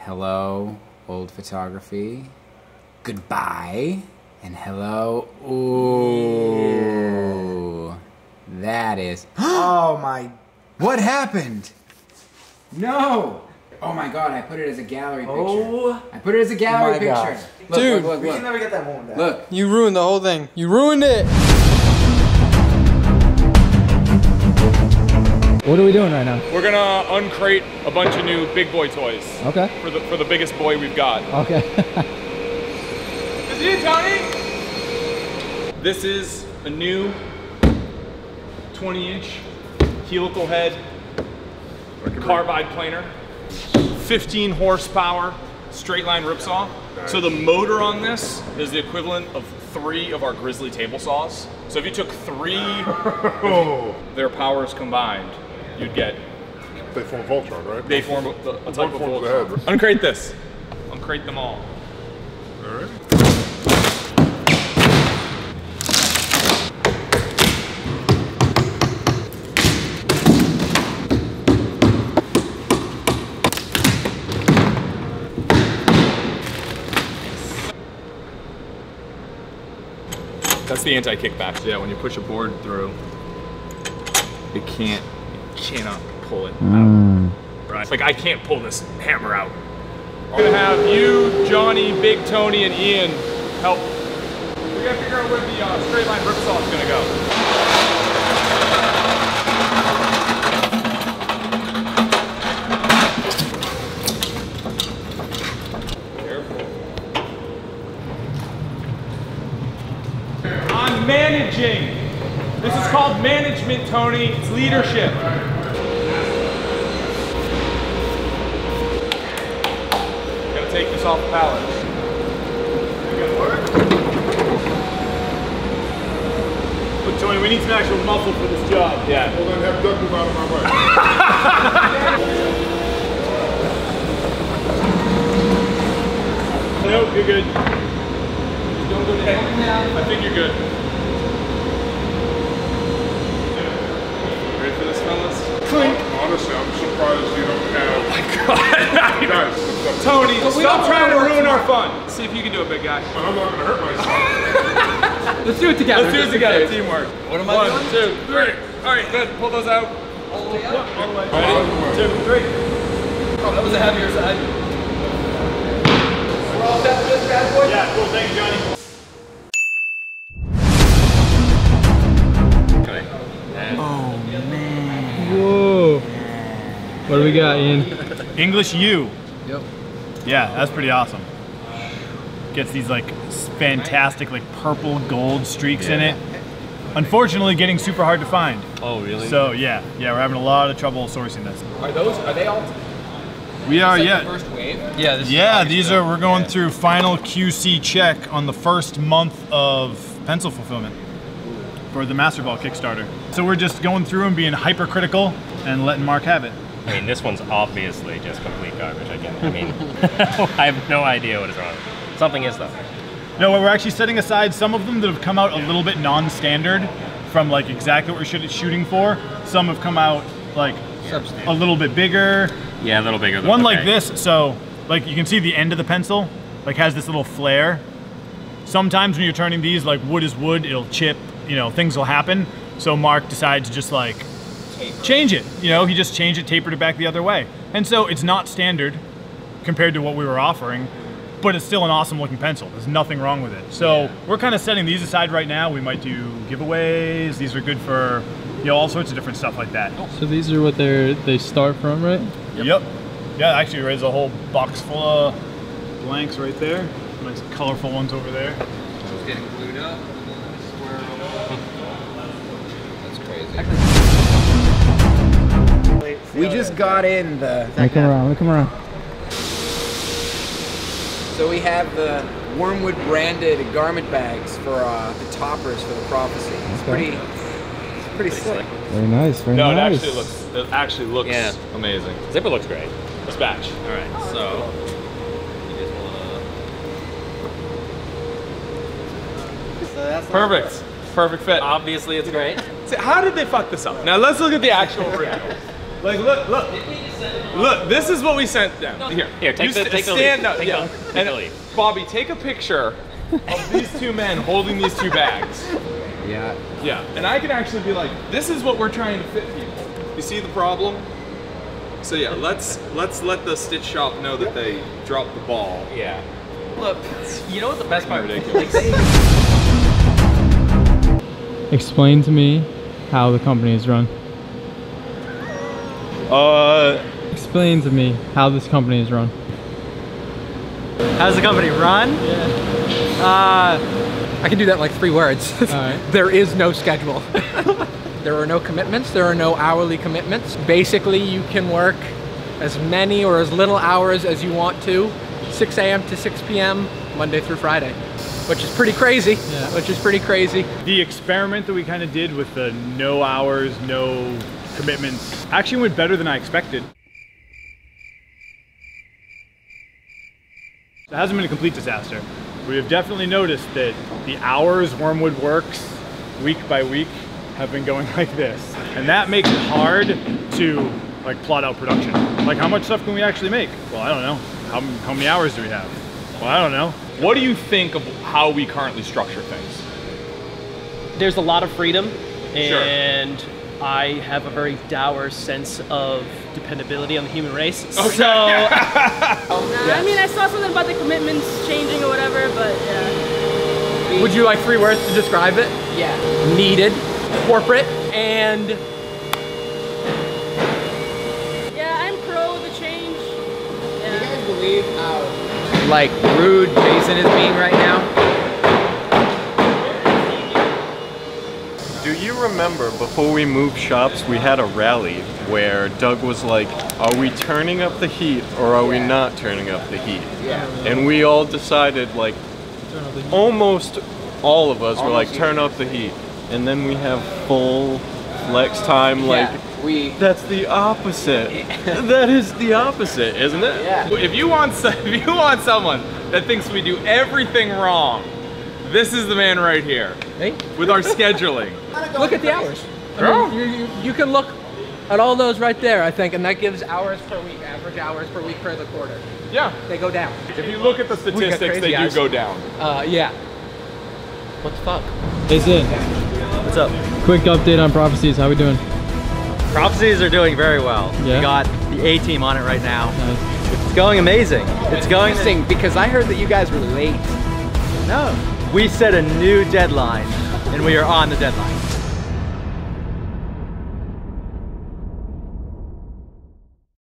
Hello, old photography. Goodbye. And hello. Ooh. That is. Oh my. What happened? No. Oh my god, I put it as a gallery picture. Oh. I put it as a gallery picture. Gosh. Look, Dude, look, We look, can never get that moment back. look. You ruined the whole thing. You ruined it. What are we doing right now? We're gonna uncrate a bunch of new big boy toys. Okay. For the biggest boy we've got. Okay. Is it Tony? This is a new 20-inch helical head carbide planer, 15 horsepower straight line ripsaw. So the motor on this is the equivalent of 3 of our Grizzly table saws. So if you took 3 their powers combined, you'd get. They form Voltron, right? They form a type of forms the Voltron. head. Uncrate this. Uncrate them all. All right. That's the anti-kickback. So yeah, when you push a board through, you cannot pull it out. Right? It's like I can't pull this hammer out. I'm gonna have you, Johnny, Big Tony, and Ian help. We gotta figure out where the straight line ripsaw is gonna go. I'm managing. This is called management, Tony. It's leadership. Gotta take this off the pallet. Look, Tony, we need some actual muscle for this job. Yeah. Well, then have Doug move out of my way. Nope, you're good. Don't go down. I think you're good. Ready for this, fellas? Honestly, I'm surprised you don't have. Oh my God. Guys, Tony, stop trying to ruin our fun. See if you can do it, big guy. but I'm not going to hurt myself. Let's do it together. Let's do it together, teamwork. What am I doing? 1, 2, 3. All right, good. Pull those out. All the way up? All the way. Ready? 2, 3. Oh, that was the heavier side. We're all set for this bad boy? Yeah, cool. Thank you, Johnny. Whoa. What do we got, Ian? English U. Yep. Yeah, that's pretty awesome. Gets these like fantastic like purple gold streaks in it. Unfortunately, getting super hard to find. Oh, really? So yeah, we're having a lot of trouble sourcing this. Are they all? We are, The yeah. first wave? Yeah, this Yeah, we're going through final QC check on the first month of pencil fulfillment for the Master Ball Kickstarter. So we're just going through and being hypercritical and letting Mark have it. I mean, this one's obviously just complete garbage. I mean, I have no idea what is wrong. Something is though. No, we're actually setting aside some of them that have come out a little bit non-standard from like exactly what we're shooting for. Some have come out like a little bit bigger. Yeah, a little bigger. One like this, so like you can see the end of the pencil like has this little flare. Sometimes when you're turning these, like wood is wood, it'll chip, you know, things will happen. So Mark decided to just like change it, you know, he just changed it, tapered it back the other way. And so it's not standard compared to what we were offering, but it's still an awesome looking pencil. There's nothing wrong with it. So we're kind of setting these aside right now. We might do giveaways. These are good for, you know, all sorts of different stuff like that. So these are what they start from, right? Yep. Yeah, actually there's a whole box full of blanks right there. Nice colorful ones over there. It's getting glued up. That's crazy. We just got in the. Let me come around. Let me come around. So we have the Wormwood branded garment bags for the toppers for the Prophecy. It's pretty slick. Very nice. Very No, nice. it actually looks amazing. Zipper looks great. This batch. All right, so you just wanna. Perfect. Perfect fit. Obviously, it's great. So how did they fuck this up? Now let's look at the actual reel. Like, look, this is what we sent them. Here, take the lead. stand up. Take Yeah. the And lead. Bobby, take a picture of these two men holding these two bags. Yeah. Yeah, and I can actually be like, this is what we're trying to fit people. You see the problem? So yeah, let's let the stitch shop know that they dropped the ball. Yeah. Look, you know what the best part? Ridiculous. Explain to me how the company is run. Explain to me how this company is run. How's the company run? I can do that in like 3 words. Alright. There is no schedule. There are no commitments. There are no hourly commitments. Basically, you can work as many or as little hours as you want to, 6 a.m. to 6 p.m. Monday through Friday, which is pretty crazy. Yeah. Which is pretty crazy. The experiment that we kind of did with the no hours, no commitments actually went better than I expected. It hasn't been a complete disaster. We have definitely noticed that the hours Wormwood works week by week have been going like this. And that makes it hard to like plot out production. Like how much stuff can we actually make? Well, I don't know. How many hours do we have? Well, I don't know. What do you think of how we currently structure things? There's a lot of freedom, and I have a very dour sense of dependability on the human race. Okay. So, I mean, I saw something about the commitments changing or whatever, but yeah. Would you like 3 words to describe it? Yeah. Needed, corporate, and Yeah, I'm pro the change. Do Yeah. you guys believe how like rude Jason is being right now? Do you remember before we moved shops, we had a rally where Doug was like, are we turning up the heat or are we not turning up the heat? Yeah. And we all decided, like, almost all of us were like, turn up the heat. And then we have full flex time, like, that's the opposite. That is the opposite, isn't it? Yeah. If you want someone that thinks we do everything wrong, this is the man right here. Hey? With our scheduling. look at the hours. I mean, you can look at all those right there, I think, and that gives hours per week, average hours per week per the quarter. Yeah. They go down. If you look at the statistics, they do go down. Yeah. What the fuck? Jason, What's up? quick update on Prophecies. How we doing? Prophecies are doing very well. Yeah? We got the A team on it right now. Nice. It's going amazing. It's going Interesting, because I heard that you guys were late. No. We set a new deadline and we are on the deadline.